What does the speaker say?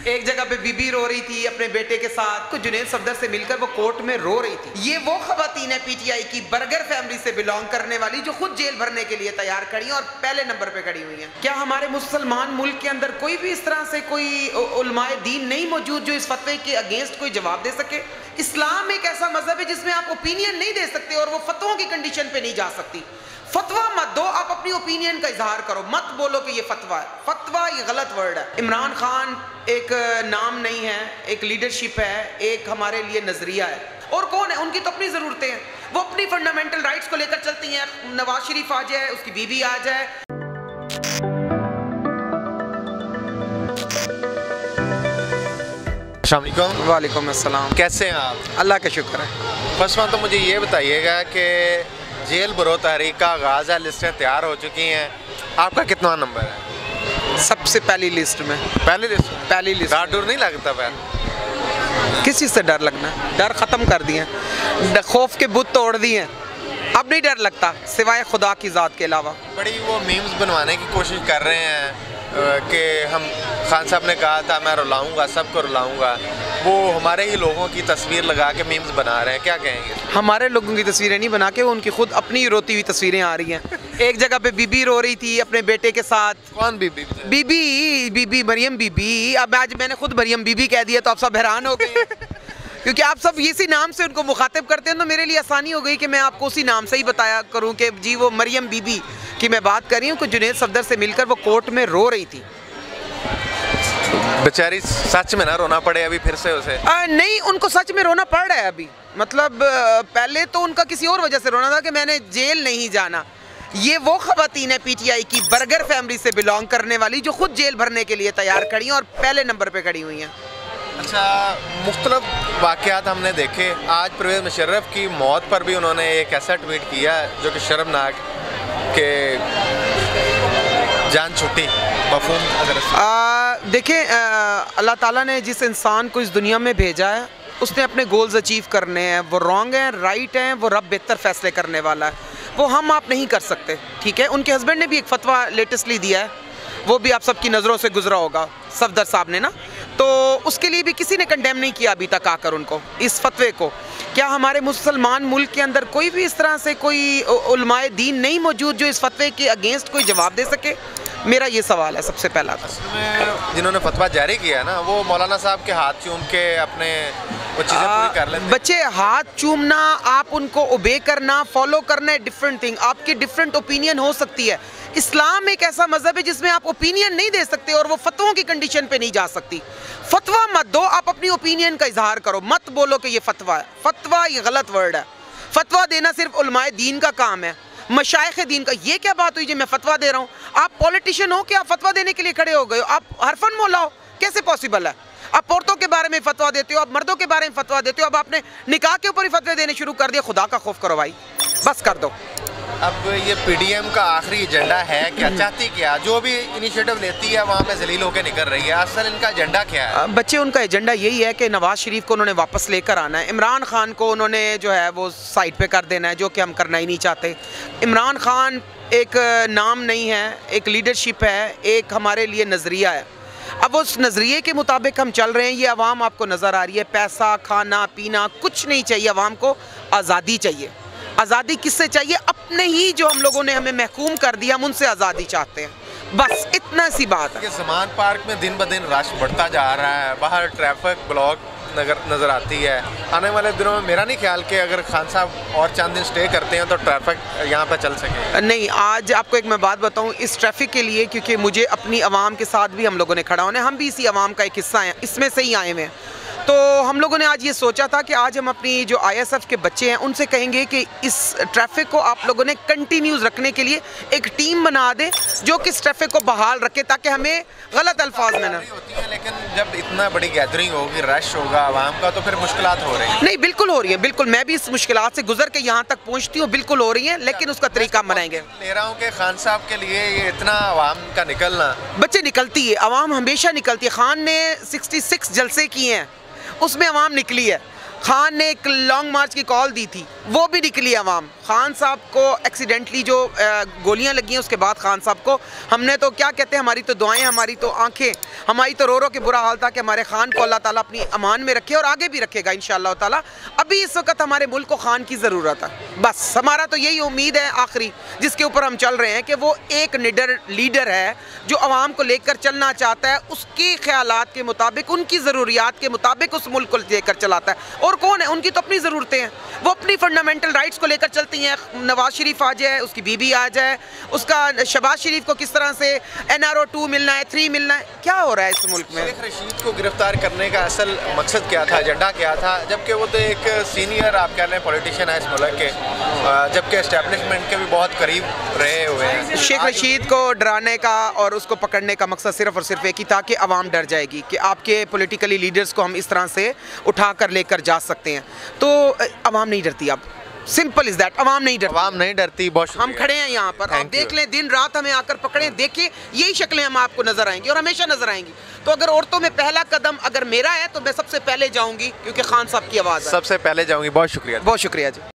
एक जगह पे बीबी रो रही थी अपने बेटे के साथ, तो जुनैद सफदर से मिलकर वो कोर्ट में रो रही थी। ये वो खवातीन है पीटीआई की बर्गर फैमिली से बिलोंग करने वाली जो खुद जेल भरने के लिए तैयार खड़ी हैं और पहले नंबर पे खड़ी हुई हैं। क्या हमारे मुसलमान मुल्क के अंदर कोई भी इस तरह से कोई उलमाए दीन नहीं मौजूद जो इस फतवे के अगेंस्ट कोई जवाब दे सके? इस्लाम एक ऐसा मजहब है जिसमें आप ओपिनियन नहीं दे सकते और वो फतवों की कंडीशन पे नहीं जा सकती। फतवा मत दो, आप अपनी ओपिनियन का इजहार करो, मत बोलो कि ये फतवा है। फतवा ये गलत वर्ड है। इमरान खान एक नाम नहीं है, एक लीडरशिप है, एक हमारे लिए नजरिया है। और कौन है? उनकी तो अपनी ज़रूरतें हैं, वो अपनी फंडामेंटल राइट्स को लेकर चलती हैं। नवाज शरीफ आ जाए, उसकी बीवी आ जाए। वालेकुम अस्सलाम। कैसे हैं आप? अल्लाह का शुक्र है। फर्स्ट वन तो मुझे ये बताइएगा कि जेल बरो तहरीक का आगाज़ है, लिस्टें तैयार हो चुकी हैं, आपका कितना नंबर है? सबसे पहली लिस्ट में। पहली लिस्ट? पहली लिस्ट। डर डर नहीं लगता? फिर किस चीज़ से डर लगना है? डर ख़त्म कर दिए, खौफ के बुत तोड़ दिए, अब नहीं डर लगता सिवाय खुदा की ज़ात के अलावा। बड़ी वो मीम्स बनवाने की कोशिश कर रहे हैं कि हम खान साहब ने कहा था मैं रुलाऊंगा, सबको रुलाऊंगा, वो हमारे ही लोगों की तस्वीर लगा के मीम्स बना रहे हैं, क्या कहेंगे? हमारे लोगों की तस्वीरें नहीं बना के, वो उनकी खुद अपनी रोती हुई तस्वीरें आ रही हैं। एक जगह पे बीबी रो रही थी अपने बेटे के साथ। कौन बीबी? बीबी मरियम बीबी। अब आज मैंने खुद मरियम बीबी कह दिया तो आप सब हैरान हो गए क्योंकि आप सब इसी नाम से उनको मुखातिब करते हैं, तो मेरे लिए आसानी हो गई कि मैं आपको उसी नाम से ही बताया करूं कि जी वो मरियम बीबी की मैं बात कर रही हूँ कि जुनैद सफदर से मिलकर वो कोर्ट में रो रही थी। बेचारी सच में ना रोना पड़े अभी फिर से उसे? नहीं, उनको सच में रोना पड़ रहा है अभी। मतलब पहले तो उनका किसी और वजह से रोना था कि मैंने जेल नहीं जाना। ये वो खवातीन है पीटीआई की बर्गर फैमिली से बिलोंग करने वाली जो खुद जेल भरने के लिए तैयार खड़ी हैं और पहले नंबर पे खड़ी हुई हैं। अच्छा, मुख्तलिफ वाक़यात हमने देखे। आज परवेज़ मुशर्रफ की मौत पर भी उन्होंने एक ऐसा ट्वीट किया जो कि शर्मनाक, के जान छुट्टी मफ़हूम अगर देखें, अल्लाह ताला ने जिस इंसान को इस दुनिया में भेजा है उसने अपने गोल्स अचीव करने हैं। वो रॉन्ग हैं, राइट हैं, वो रब बेहतर फैसले करने वाला है, वो हम आप नहीं कर सकते। ठीक है, उनके हस्बैंड ने भी एक फतवा लेटेस्टली दिया है, वो भी आप सबकी नज़रों से गुजरा होगा, सफदर साहब ने ना, तो उसके लिए भी किसी ने कंडेम नहीं किया अभी तक आकर उनको, इस फतवे को। क्या हमारे मुसलमान मुल्क के अंदर कोई भी इस तरह से कोई उलमाए दीन नहीं मौजूद जो इस फतवे के अगेंस्ट कोई जवाब दे सके? मेरा ये सवाल है सबसे पहला। जिन्होंने फतवा जारी किया ना, वो मौलाना साहब के हाथ चूम के अपने वो चीज़ें पूरी कर लेते। बच्चे, हाथ चूमना, आप उनको ओबे करना, फॉलो करना डिफरेंट थिंग। आपकी डिफरेंट ओपिनियन हो सकती है। इस्लाम एक ऐसा मजहब है जिसमें आप ओपिनियन नहीं दे सकते और वो फतवों की कंडीशन पे नहीं जा सकती। फतवा मत दो, आप अपनी ओपिनियन का इजहार करो, मत बोलो कि ये फतवा है। फतवा ये गलत वर्ड है। फतवा देना सिर्फ उलमाए दीन का काम है, मशाइख दीन का। ये क्या बात हुई जो मैं फतवा दे रहा हूँ? आप पॉलिटिशियन हो कि आप फतवा देने के लिए खड़े हो गए हो? आप हरफन मौला हो? कैसे पॉसिबल है? आप औरतों के बारे में फतवा देते हो, आप मर्दों के बारे में फतवा देते हो, अब आपने निकाह के ऊपर ही फतवे देने शुरू कर दिए। खुदा का खौफ करो भाई, बस कर दो। अब ये पीडीएम का आखिरी एजेंडा है क्या? चाहती क्या? जो भी इनिशिएटिव लेती है वहाँ पे जलील होकर निकल रही है, असल इनका एजेंडा क्या है? बच्चे, उनका एजेंडा यही है कि नवाज शरीफ को उन्होंने वापस लेकर आना है। इमरान खान को उन्होंने जो है वो साइड पे कर देना है, जो कि हम करना ही नहीं चाहते। इमरान खान एक नाम नहीं है, एक लीडरशिप है, एक हमारे लिए नज़रिया है। अब उस नज़रिए के मुताबिक हम चल रहे हैं। ये आवाम आपको नज़र आ रही है, पैसा, खाना पीना कुछ नहीं चाहिए आवाम को, आज़ादी चाहिए। आज़ादी किससे चाहिए? अपने ही जो हम लोगों ने हमें महकूम कर दिया, हम उनसे आज़ादी चाहते हैं, बस इतना सी बात है। ज़मान पार्क में दिन ब दिन रश बढ़ता जा रहा है, बाहर ट्रैफिक ब्लॉक नज़र आती है। आने वाले दिनों में मेरा नहीं ख्याल कि अगर खान साहब और चंद दिन स्टे करते हैं तो ट्रैफिक यहाँ पर चल सके। नहीं, आज आपको एक मैं बात बताऊँ, इस ट्रैफिक के लिए, क्योंकि मुझे अपनी आवाम के साथ भी हम लोगों ने खड़ा होना है, हम भी इसी आवाम का एक हिस्सा हैं, इसमें से ही आए हुए हैं। तो हम लोगों ने आज ये सोचा था कि आज हम अपनी जो ISF के बच्चे हैं उनसे कहेंगे कि इस ट्रैफिक को आप लोगों ने कंटिन्यूस रखने के लिए एक टीम बना दें जो कि इस ट्रैफिक को बहाल रखे, ताकि हमें गलत अल्फाज में ना होती है। लेकिन जब इतना बड़ी गैदरिंग होगी, रश होगा आवाम का, तो फिर मुश्किलात हो रही है। नहीं, बिल्कुल हो रही है, बिल्कुल। मैं भी इस मुश्किलात से गुजर के यहाँ तक पहुँचती हूँ, बिल्कुल हो रही है, लेकिन उसका तरीका हम बनाएंगे। ले रहा हूँ कि खान साहब के लिए ये इतना आवाम का निकलना, बच्चे, निकलती है आवाम, हमेशा निकलती है। खान ने 66 जलसे किए हैं, उसमें आवाम निकली है। खान ने एक लॉन्ग मार्च की कॉल दी थी, वो भी निकली आवाम। खान साहब को एक्सीडेंटली जो गोलियां लगी हैं उसके बाद खान साहब को हमने तो क्या कहते हैं, हमारी तो दुआएं, हमारी तो आंखें, हमारी तो रो रो के बुरा हाल था कि हमारे खान को अल्लाह ताला अपनी अमान में रखे और आगे भी रखेगा इंशाअल्लाह ताला। अभी इस वक्त हमारे मुल्क को खान की ज़रूरत है, बस हमारा तो यही उम्मीद है आखिरी जिसके ऊपर हम चल रहे हैं कि वो एक निडर लीडर है जो आवाम को लेकर चलना चाहता है, उसके ख्यालात के मुताबिक, उनकी ज़रूरियात के मुताबिक उस मुल्क को लेकर चलाता है। और कौन है, उनकी तो अपनी ज़रूरतें हैं, वो अपनी फंडामेंटल राइट्स को लेकर चलती हैं। नवाज शरीफ आ जाए, उसकी बीबी आ जाए, उसका शहबाज शरीफ को किस तरह से NRO 2 मिलना है, 3 मिलना है, क्या हो रहा है इस मुल्क में। शेख रशीद को गिरफ्तार करने का असल मकसद क्या था, एजेंडा क्या था, जबकि वो तो एक सीनियर आप कह रहे हैं पॉलिटिशियन है इस मुल्क के, जबकि एस्टेब्लिशमेंट के भी बहुत करीब रहे हुए हैं। शेख रशीद को डराने का और उसको पकड़ने का मकसद सिर्फ और सिर्फ एक ही था कि आवाम डर जाएगी कि आपके पॉलिटिकली लीडर्स को हम इस तरह से उठा कर लेकर जा सकते हैं। तो आवाम नहीं डरती, अब सिंपल इज दैट, आवाम नहीं डरती, आवाम नहीं डरती। बहुत हम खड़े हैं यहाँ पर, आप देख लें, दिन रात हमें आकर पकड़ें, देखिए यही शक्लें हम आपको नजर आएंगी और हमेशा नजर आएंगी। तो अगर औरतों में पहला कदम अगर मेरा है तो मैं सबसे पहले जाऊंगी, क्योंकि खान साहब की आवाज़ है, सबसे पहले जाऊंगी। बहुत शुक्रिया, बहुत शुक्रिया जी।